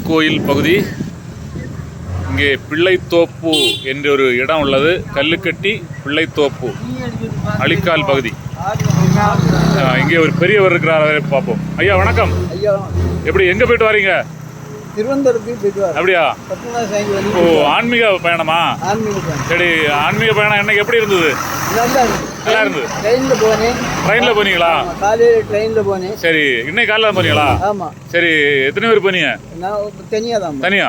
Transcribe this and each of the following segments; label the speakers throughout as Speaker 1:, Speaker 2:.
Speaker 1: திருக்கோயில் பகுதி. இங்கே பிள்ளைத்தோப்பு என்ற ஒரு இடம் உள்ளது. கல்லுக்கட்டி பிள்ளைத்தோப்பு அழிக்கால் பகுதி. இங்கே ஒரு பெரியவர் இருக்கிறார், அவரை பார்ப்போம். ஐயா வணக்கம். எப்படி எங்கே போயிட்டு வரீங்க?
Speaker 2: திருவனந்தபுரத்துக்கு போயிட்டு வர.
Speaker 1: அப்படியா? ஓ, ஆன்மீக பயணமா? சரி, ஆன்மீக பயணம் இன்னைக்கு எப்படி இருந்தது? நல்லா இருந்தது. ட்ரெயினில் போனேன். ட்ரெயினில் போனீங்களா?
Speaker 2: காலையில் ட்ரெயினில் போனேன்.
Speaker 1: சரி, இன்னைக்கு காலையில் போனீங்களா?
Speaker 2: ஆமாம்.
Speaker 1: சரி, எத்தனை பேர் போனீங்க?
Speaker 2: நான் தனியாக தான்.
Speaker 1: தனியா?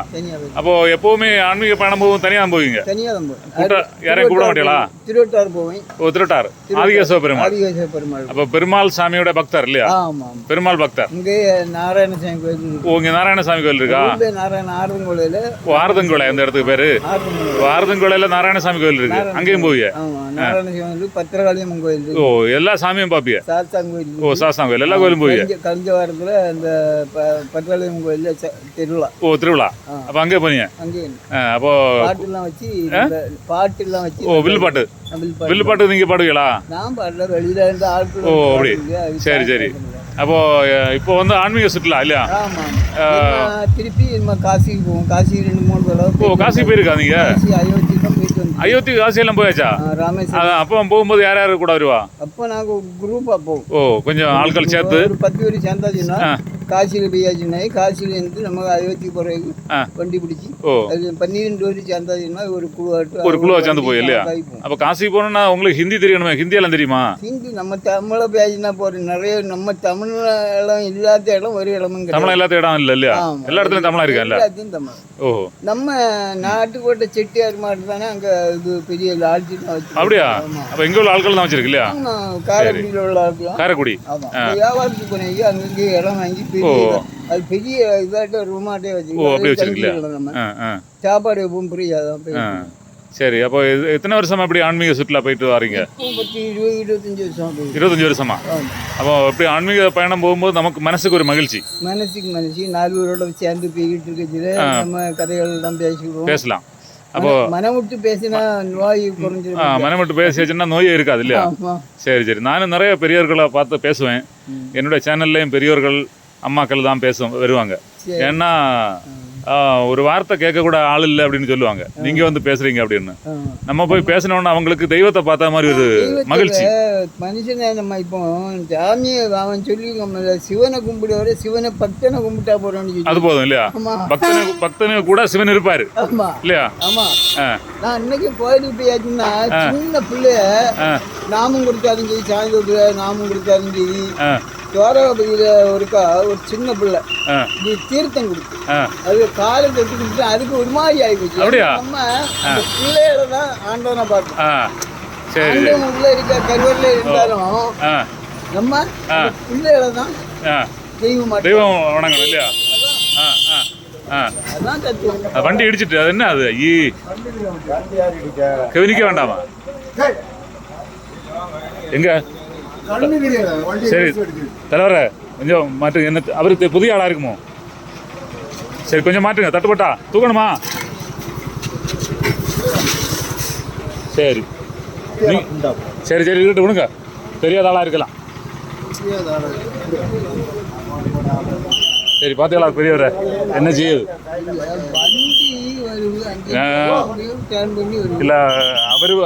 Speaker 1: அப்போ எப்பவுமே ஆன்மீக பயணம் போகும் தனியாக தான் போவீங்க?
Speaker 2: தனியாக தான் போவேன்.
Speaker 1: யாரையும் கூப்பிட மாட்டீங்களா?
Speaker 2: திருவட்டார் போவேன்.
Speaker 1: ஓ, திருவட்டார் ஆதிகேசவ பெருமாள்.
Speaker 2: ஆதிகேசவ பெருமாள்.
Speaker 1: அப்போ பெருமாள் சாமியோட பக்தர் இல்லையா?
Speaker 2: ஆமாம்,
Speaker 1: பெருமாள் பக்தர்.
Speaker 2: இங்கே நாராயணசாமி கோயில்.
Speaker 1: ஓ, இங்கே நாராயணசாமி கோயில் இருக்கா?
Speaker 2: நாராயண ஆறுதங்கோலையில்.
Speaker 1: ஓ, ஆறுதங்கோலை அந்த இடத்துக்கு பேரு. ஆறுதங்கோலையில் நாராயணசாமி கோயில் இருக்கு, அங்கேயும் போவிய?
Speaker 2: நாராயணசாமி பத்திரகாளியம்மன் கோயில்.
Speaker 1: ஓ, எல்லா சாமியும் பாப்பிய?
Speaker 2: சாஸ்தாங் கோயில்.
Speaker 1: ஓ, சாஸ்தாங் கோயில் எல்லா கோயிலும் போவிய?
Speaker 2: கழிஞ்ச வாரத்தில் இந்த பத்திரகாளியம்மன் கோயிலில் திருவிழா.
Speaker 1: ஓ, திருவிழா. அப்போ அங்கே போனீங்க?
Speaker 2: அங்கே.
Speaker 1: அப்போ
Speaker 2: பாட்டுலாம் வச்சு வச்சு.
Speaker 1: ஓ, வில்லு பாட்டு. வில்லு பாட்டு நீங்க பாடுவீங்களா?
Speaker 2: நான் பாடல, வெளியில இருந்து ஆட்கள்.
Speaker 1: ஓ, அப்படி. சரி சரி. அப்போ இப்போ வந்து ஆன்மீக சுற்றுலா இல்லையா?
Speaker 2: திருப்பி நம்ம காசிக்கு போவோம். காசி 2-3 தடவை.
Speaker 1: ஓ, காசி போயிருக்கா நீங்க?
Speaker 2: அயோத்தி தான் போயிட்டு வந்து.
Speaker 1: அயோத்தி காசி எல்லாம் போயாச்சா?
Speaker 2: ராமேஸ்வரம்.
Speaker 1: அப்போ போகும்போது யார் யாரு கூட வருவா?
Speaker 2: அப்போ நாங்கள் குரூப்பாக போவோம்.
Speaker 1: ஓ, கொஞ்சம் ஆட்கள் சேர்த்து
Speaker 2: ஒரு 10 பேர் சேர்ந்தாச்சுன்னா காசியில் போயாச்சுன்னா காசிலேருந்து நம்ம அயோத்தி போகிறதுக்கு வண்டி பிடிச்சி அது 12 பேர் சேர்ந்தாச்சுன்னா ஒரு குழுவாக
Speaker 1: சேர்ந்து போய் இல்லையா? அப்போ காசி போகணுன்னா உங்களுக்கு ஹிந்தி தெரியணுமே? ஹிந்தி எல்லாம் தெரியுமா?
Speaker 2: ஹிந்தி நம்ம தமிழை பேசினா போகிறோம். நிறைய நம்ம தமிழ் இடம் இல்லாத இடம் ஒரு இடமும்
Speaker 1: தமிழ் இல்லாத இடம் இல்லை இல்லையா? எல்லா இடத்துலையும் தமிழா இருக்கா? எல்லாத்தையும்
Speaker 2: தமிழ். ஓ, நம்ம நாட்டுக்கோட்டை செட்டியார் மாட்டு தானே அங்கே இது பெரிய ஆட்சி.
Speaker 1: அப்படியா? அப்போ எங்கே உள்ள ஆட்கள் தான் வச்சிருக்கு இல்லையா?
Speaker 2: காரைக்குடியில் உள்ள ஆட்கள்.
Speaker 1: காரைக்குடி.
Speaker 2: ஆமாம், வியாபாரத்துக்கு போனீங்க அங்கங்கே இடம் வாங்கி அது பெரிய இதாட்ட ரூமாட்டே வச்சு சாப்பாடு எப்பவும் புரியாதான்.
Speaker 1: சரி, அப்போ எத்தனை வருஷமா இப்படி ஆன்மீக சுற்றுலா போயிட்டு வரீங்க?
Speaker 2: 25 வருஷம்.
Speaker 1: 25 வருஷமா? அப்போ இப்படி ஆன்மீக பயணம் போகும்போது நமக்கு மனசுக்கு ஒரு மகிழ்ச்சி.
Speaker 2: மனசுக்கு 4 பேரோட சேர்ந்து போய்கிட்டு இருக்குது. நம்ம கதைகள் எல்லாம் பேசலாம்.
Speaker 1: அப்போ
Speaker 2: மனம் விட்டு பேசினா நோய் குறைஞ்சிடும்.
Speaker 1: மனம் விட்டு பேசிச்சுன்னா நோயே இருக்காது இல்லையா? சரி சரி. நானும் நிறைய பெரியவர்களை பார்த்து பேசுவேன். என்னுடைய சேனல்லையும் பெரியவர்கள் அம்மாக்கள் தான் வருவாங்க. ஏன்னா ஒரு வார்த்தை கேட்க கூட ஆள் இல்லை அப்படின்னு சொல்லுவாங்க. நீங்க வந்து பேசுறீங்க அப்படின்னு. நம்ம போய் பேசினோம்னா அவங்களுக்கு தெய்வத்தை பார்த்த மாதிரி ஒரு மகிழ்ச்சி.
Speaker 2: மனுஷனை நம்ம இப்போ சாமியை அவன் சொல்லி சிவனை கும்பிடுவாரு, சிவனை பக்தனை கும்பிட்டா போறோம்னு
Speaker 1: அது போதும் இல்லையா? பக்தனை கூட சிவன் இருப்பாரு இல்லையா? ஆமா.
Speaker 2: நான் இன்னைக்கு கோயிலுக்கு போயாச்சுன்னா சின்ன பிள்ளைய நாமும் கொடுத்தாலும் சரி, சாயந்தரத்துல நாமும் கொடுத்தாலும் சரி, சோரபதியில ஒருக்கா ஒரு சின்ன பிள்ளை தீர்த்தம் கொடுத்து அது காலை தொட்டு கொடுத்து அதுக்கு ஒரு மாதிரி ஆகிப்போச்சு. நம்ம அந்த பிள்ளையில தான் ஆண்டவனை பார்க்கணும். உள்ள இருக்க கருவறையில இருந்தாலும் நம்ம பிள்ளையில தான் தெய்வம்
Speaker 1: வணங்கணும் இல்லையா?
Speaker 2: அதான் தத்துவம்.
Speaker 1: வண்டி இடிச்சிட்டு அது என்ன அது கவனிக்க வேண்டாமா? எங்க சரி தலைவர கொஞ்சம் மாற்றுங்க. என்ன அவருக்கு புதிய ஆளா இருக்குமோ? சரி கொஞ்சம் மாற்றுங்க. தட்டுப்பட்டா தூக்கணுமா? சரி சரி சரி இருக்கட்டும், விடுங்க. தெரியாத ஆளா இருக்கலாம். சரி, பார்த்தீங்களா பெரியவரை என்ன செய்யுது? இல்லை,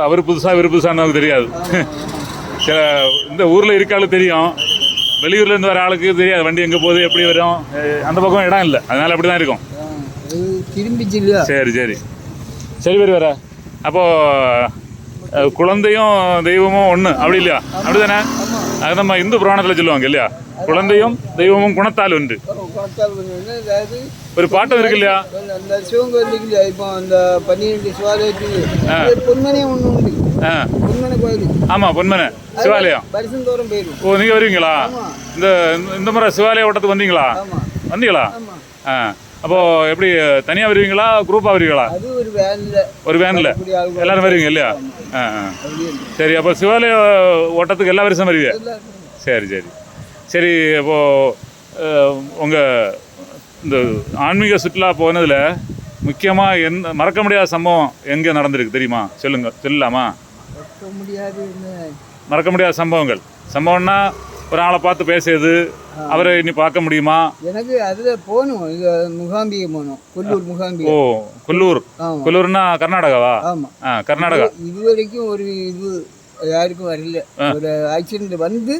Speaker 1: அவர் புதுசாக இவர் புதுசாக தெரியாது. சில இந்த ஊரில் இருக்காலும் தெரியும், வெளியூர்லேருந்து வர ஆளுக்கு தெரியாது வண்டி எங்கே போகுது எப்படி வரும். அந்த பக்கம் இடம் இல்லை, அதனால அப்படி தான் இருக்கும். சரி சரி சரி பெரியவர. அப்போது குழந்தையும் தெய்வமும் ஒன்று அப்படி இல்லையா? அப்படி தானே? அது நம்ம இந்து புராணத்தில் சொல்லுவாங்க இல்லையா? குழந்தையும் தெய்வமும் குணத்தால் ஒன்று. ஒரு பாட்டம் இருக்கு இல்லையா?
Speaker 2: அந்த சிவன் கோயில் இல்லையா? இப்போ அந்த 12 சிவாலயத்துக்கு பொன்மனை ஒன்று உண்டு. பொன்மனை கோயில். ஆமாம், பொன்மனை சிவாலயம். வருஷந்தோறும் போயிடும்.
Speaker 1: ஓ, நீங்கள் வருவீங்களா? இந்த முறை சிவாலய ஓட்டத்துக்கு வந்தீங்களா? வந்தீங்களா? அப்போது எப்படி தனியாக வருவீங்களா, குரூப்பாக வருவீங்களா? ஒரு வேனில் எல்லாரும் வருவீங்க இல்லையா? சரி, அப்போ சிவாலய ஓட்டத்துக்கு எல்லா வருஷம் வருவீங்க? சரி சரி சரி. அப்போது உங்கள் இந்த ஆன்மீக சுற்றுலா போனதில் முக்கியமாக மறக்க முடியாத சம்பவம் எங்கே நடந்திருக்கு தெரியுமா? சொல்லலாமா? மறக்க முடியாத சம்பவங்கள்னா ஒரு ஆளை பார்த்து பேசியது அவரை இனி பார்க்க முடியுமா?
Speaker 2: எனக்கு அதுல போகணும், இது முகாம்பிகை போகணும், கொல்லூர் முகாம்பிகை.
Speaker 1: ஓ கொல்லூர். கொல்லூர்னா கர்நாடகாவா?
Speaker 2: ஆமா
Speaker 1: கர்நாடகா.
Speaker 2: இதுவரைக்கும் ஒரு இது யாருக்கும் வரல. ஒரு ஆக்சிடென்ட் வந்து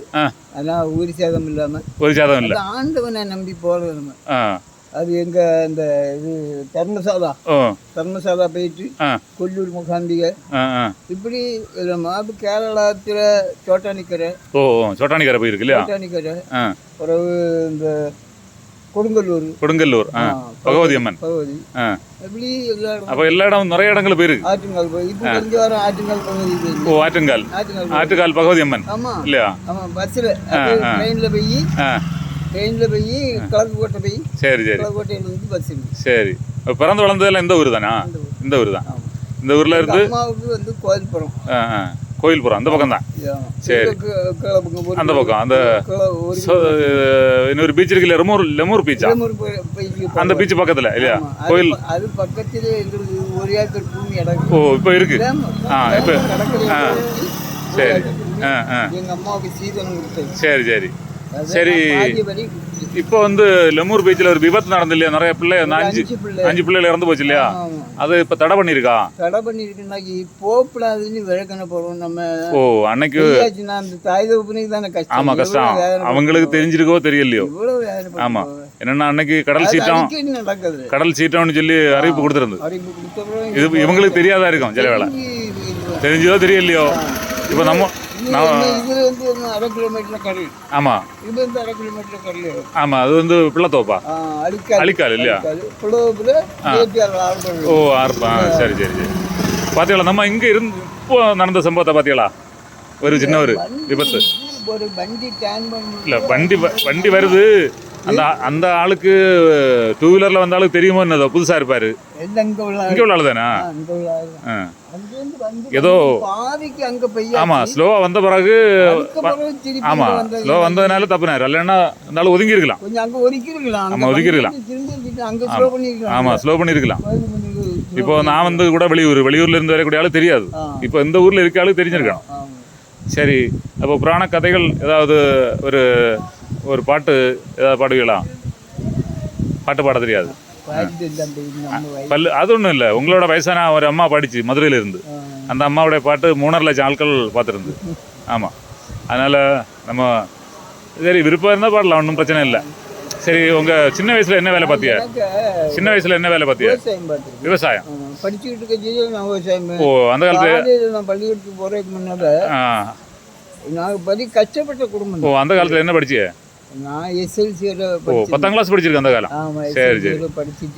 Speaker 2: ஆனா ஒரு சேதம் இல்லாம,
Speaker 1: ஒரு சேதம் இல்ல.
Speaker 2: ஆண்டவனை நம்பி போறது நம்ம. அது எங்க இந்த இது தர்மசாலா போயிட்டு கொல்லூர் முகாம்பிகை இப்படி கேரளத்துல சோட்டானிக்கரை.
Speaker 1: ஓ சோட்டானிக்கரை போயிருக்கு இல்லையா?
Speaker 2: சோட்டானிக்கரை பிறகு இந்த கொடுங்கல்லூர்
Speaker 1: பகவதி அம்மன்.
Speaker 2: எப்படி எல்லா இடம்,
Speaker 1: அப்ப எல்லா இடம் நிறைய இடங்கள் போயிருக்கு.
Speaker 2: ஆற்றுங்கால் போய் இப்போ கொஞ்சம் வாரம் ஆற்றுங்கால் பகுதி.
Speaker 1: ஓ ஆற்றுக்கால் பகவதி அம்மன்.
Speaker 2: ஆமா
Speaker 1: இல்லையா?
Speaker 2: ஆமா பஸ்ல ட்ரெயின்ல போய் கிழக்கு கோட்டை போய்.
Speaker 1: சரி சரி.
Speaker 2: கிழக்கு கோட்டையில இருந்து பஸ் இருக்கு.
Speaker 1: சரி. பிறந்து வளர்ந்ததெல்லாம் இந்த ஊர் தானா? இந்த ஊர் தான். இந்த ஊர்ல இருந்து
Speaker 2: அம்மாவுக்கு வந்து கோயில்புரம்.
Speaker 1: கோயில்புரம் அந்த பக்கம் தான். சரி அந்த பக்கம். அந்த இன்னொரு பீச் இருக்குல்ல, லெமூர் பீச்சா? அந்த பீச் பக்கத்துல இல்லையா கோயில்?
Speaker 2: அது பக்கத்துல எங்களுக்கு ஒரு ஏக்கர் பூமி இடம்.
Speaker 1: ஓ இப்போ இருக்கு. இப்போ சரி.
Speaker 2: எங்க அம்மாவுக்கு சீதனம் கொடுத்தது.
Speaker 1: சரி சரி சரி. இப்போ வந்து லெமூர் பீச்சில் ஒரு விபத்து நடந்து இல்லையா? நிறைய பிள்ளைங்க 5 பிள்ளைகள் இறந்து போச்சு இல்லையா? அது இப்போ தடை பண்ணியிருக்கா?
Speaker 2: தடை பண்ணியிருக்குனாக்கி போகக்கூடாதுன்னு விளக்கண போகிறோம் நம்ம.
Speaker 1: ஓ அன்னைக்கு
Speaker 2: அந்த தாய் தகப்பனுக்கு தானே கஷ்டம்.
Speaker 1: ஆமா கஷ்டம். அவங்களுக்கு தெரிஞ்சிருக்கோ தெரியலையோ. ஆமா என்னன்னா அன்னைக்கு கடல் சீட்டம்னு சொல்லி அறிவிப்பு கொடுத்துருந்து. இது இவங்களுக்கு தெரியாதா இருக்கும் சில வேளை. தெரிஞ்சதோ தெரியலையோ. இப்போ நம்ம
Speaker 2: அரை கிலோமீட்டர் கடல்.
Speaker 1: ஆமா
Speaker 2: இது வந்து அரை கிலோமீட்டர் கடல்.
Speaker 1: ஆமா அது வந்து பிள்ளத்தோப்பா அழிக்கால் இல்லையா? ஓ ஆர்ப்பா. சரி சரி சரி. பாத்தீங்களா நம்ம இங்க இருந்து இப்போ நடந்த சம்பவத்தை பாத்தீங்களா? ஒரு சின்ன ஒரு விபத்து.
Speaker 2: ஒரு வண்டி
Speaker 1: இல்ல வண்டி வருது. அந்த ஆளுக்கு 2 வீலர்ல வந்த ஆளுக்கு தெரியுமோ என்னதோ புதுசா இருப்பாரு. இங்க உள்ள ஆளு தானா? ஏதோ ஆமா ஸ்லோவா வந்த பிறகு. ஆமா ஸ்லோவா வந்ததுனால தப்புனாரு. இல்லைன்னா அந்த ஆளு ஒதுங்கி இருக்கலாம். ஆமா ஒதுங்கி இருக்கலாம். ஆமா ஸ்லோ பண்ணிருக்கலாம். இப்போ நான் வந்து கூட வெளியூர்ல இருந்து வரக்கூடிய ஆளு தெரியாது. இப்போ இந்த ஊர்ல இருக்க ஆளு தெரிஞ்சிருக்கணும். சரி. அப்போ புராண கதைகள் ஏதாவது ஒரு பாட்டு ஏதாவது பாடுவீங்களா? பாட்டு பாட தெரியாது. அது ஒன்றும் இல்லை. உங்களோட வயசான ஒரு அம்மா பாடிச்சு மதுரையில இருந்து. அந்த அம்மாவுடைய பாட்டு 3.5 லட்சம் ஆட்கள் பார்த்துருந்து. ஆமாம் அதனால் நம்ம சரி விருப்பம் இருந்தால் பாடலாம், ஒன்றும் பிரச்சனை இல்லை. சரி உங்கள் சின்ன வயசில் என்ன வேலை பார்த்தியா? சின்ன வயசில் என்ன வேலை பார்த்தியா? விவசாயம்
Speaker 2: படிச்சுக்கிட்டு விவசாயம்.
Speaker 1: ஓ அந்த காலத்தில்
Speaker 2: நான் பள்ளிக்கூடத்துக்கு போகிறதுக்கு முன்னாடி நான் கஷ்டப்பட்ட குடும்பம்.
Speaker 1: ஓ அந்த காலத்தில் என்ன படிச்சிய?
Speaker 2: நான் எஸ்எல்சியில்
Speaker 1: 10ஆம் கிளாஸ் படிச்சிருக்கேன் அந்த காலம். சரி சரி.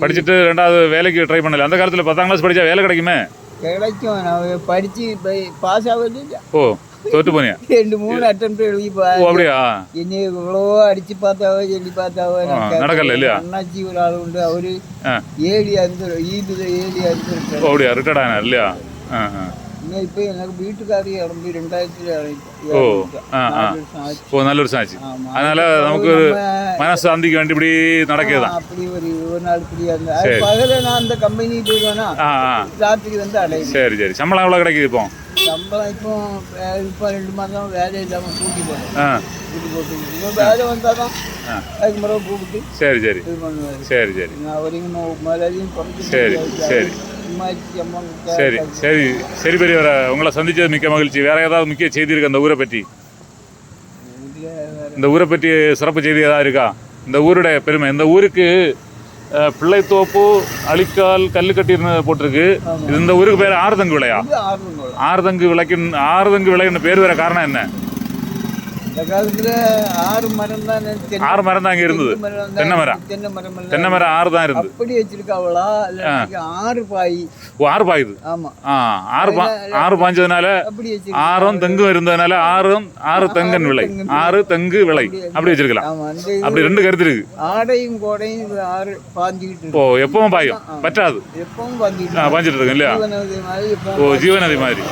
Speaker 1: படிச்சுட்டு 2வது வேலைக்கு ட்ரை பண்ணல. அந்த காலத்தில் 10ஆம் கிளாஸ் படித்தா வேலை கிடைக்குமே?
Speaker 2: கிடைக்கும். நான் படித்து பாஸ் ஆகல.
Speaker 1: ஓ தோற்று போனியா?
Speaker 2: 2-3 அட்டெம்ப்ட் எழுதி.
Speaker 1: ஓ அப்படியா?
Speaker 2: என்னை இவ்வளோ அடிச்சு பார்த்தாவோ சொல்லி பார்த்தாவோ
Speaker 1: நடக்கல இல்லையா?
Speaker 2: அண்ணாச்சி ஒரு ஆள் உண்டு. அவரு ஏடி
Speaker 1: ஓ அப்படியா ரிட்டையர்ட் ஆனா இல்லையா?
Speaker 2: இப்போ எனக்கு வீட்டுக்காரி இறந்து 2000.
Speaker 1: ஓ நல்ல வருஷம் ஆச்சு. அதனால நமக்கு மனசு அந்திக்க வேண்டி இப்படி நடக்குதுதான்.
Speaker 2: அப்படி ஒரு நாள் இப்படி பகல நான் அந்த கம்பெனிக்கு போயிடுவேன்னா ராத்திரி வந்து அடையும்.
Speaker 1: சரி சரி. சம்பளம் எவ்வளோ கிடைக்குது இப்போ?
Speaker 2: சம்பளம் இப்போ 2 மாதம் வேலை இல்லாமல் கூட்டி போட்டு வேலை வந்தால் தான் அதுக்கு முறை கூப்பிட்டு.
Speaker 1: சரி சரி
Speaker 2: இது பண்ணுவார்.
Speaker 1: சரி சரி.
Speaker 2: நான் வரைக்கும் மலையும் குறைச்சி.
Speaker 1: சரி சரி சரி சரி சரி. பெரியவர உங்களை சந்திச்சது மிக்க மகிழ்ச்சி. வேற ஏதாவது முக்கிய செய்தி இருக்கு அந்த ஊரை பற்றி? இந்த ஊரை பற்றி சிறப்பு செய்தி ஏதாவது இருக்கா? இந்த ஊருடைய பெருமை. இந்த ஊருக்கு பிள்ளைத்தோப்பு அழிக்கால் கல்லுக்கட்டின்னு போட்டிருக்கு. இது இந்த ஊருக்கு பேர் ஆறுதங்கு விளையா? ஆறுதங்கு விளைக்குன்னு பேர் வேற காரணம் என்ன?
Speaker 2: இந்த காலத்துல 6 மரம் தான்.
Speaker 1: 6 மரம் தான் அங்கே இருந்தது. தென்னை மரம் 6 தான் இருந்தது.
Speaker 2: அப்படி வச்சிருக்காவளா? 6 பாய்.
Speaker 1: ஓ 6 பாயுது.
Speaker 2: ஆமா
Speaker 1: 6 பாய்ஞ்சதுனால 6ம் தெங்கும் இருந்ததுனால 6 தெங்கன் விளை, 6 தெங்கு விளை அப்படி வச்சிருக்கலாம். அப்படி 2 கருத்து இருக்கு.
Speaker 2: ஆடையும் கோடையும் 6 பாஞ்சிக்கிட்டு.
Speaker 1: ஓ எப்பவும் பாயும் பற்றாது.
Speaker 2: எப்பவும்
Speaker 1: பாஞ்சிட்டு இருக்கு இல்லையா? ஓ ஜீவநதி மாதிரி.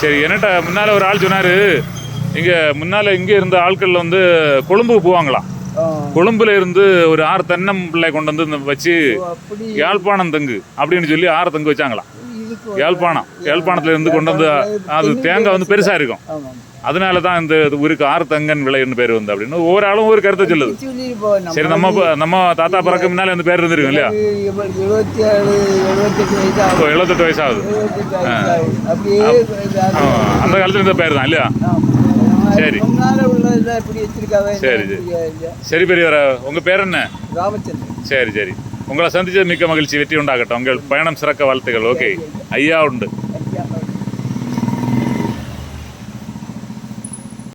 Speaker 1: சரி என்கிட்ட முன்னால ஒரு ஆள் சொன்னாரு, இங்கே இருந்த ஆட்கள் வந்து கொழும்புக்கு போவாங்களாம். கொழும்புல இருந்து ஒரு 6 தென்னம்பிள்ளை கொண்டு வந்து வச்சு யாழ்ப்பாணம் தங்கு அப்படின்னு சொல்லி 6 தங்கு வச்சாங்களாம்.
Speaker 2: இது
Speaker 1: யாழ்ப்பாணத்துல இருந்து கொண்டு வந்து அது தேங்காய் வந்து பெருசா இருக்கும்.
Speaker 2: ஆமாம்.
Speaker 1: அதனால தான் இந்த ஊருக்கு ஆறுதங்கன் விளைன்னு பேர் வந்து அப்படின்னு ஒவ்வொரு ஆளும் ஒரு கருத்தை சொல்லுது. சரி, நம்ம தாத்தா பிறக்க முன்னாலே அந்த பேர் இருந்திருக்கும் இல்லையா? 78 வயசு ஆகுது. அந்த காலத்துல இந்த பேர் தான் இல்லையா? சரி சரி சரி பெரியவர, உங்க பேர் என்ன?
Speaker 2: ராமச்சந்திரன்.
Speaker 1: சரி சரி, உங்களை சந்திச்சது மிக்க மகிழ்ச்சி. வெற்றி உண்டாகட்டும். உங்கள் பயணம் சிறக்க வாழ்த்துக்கள். ஓகே, ஐயா உண்டு.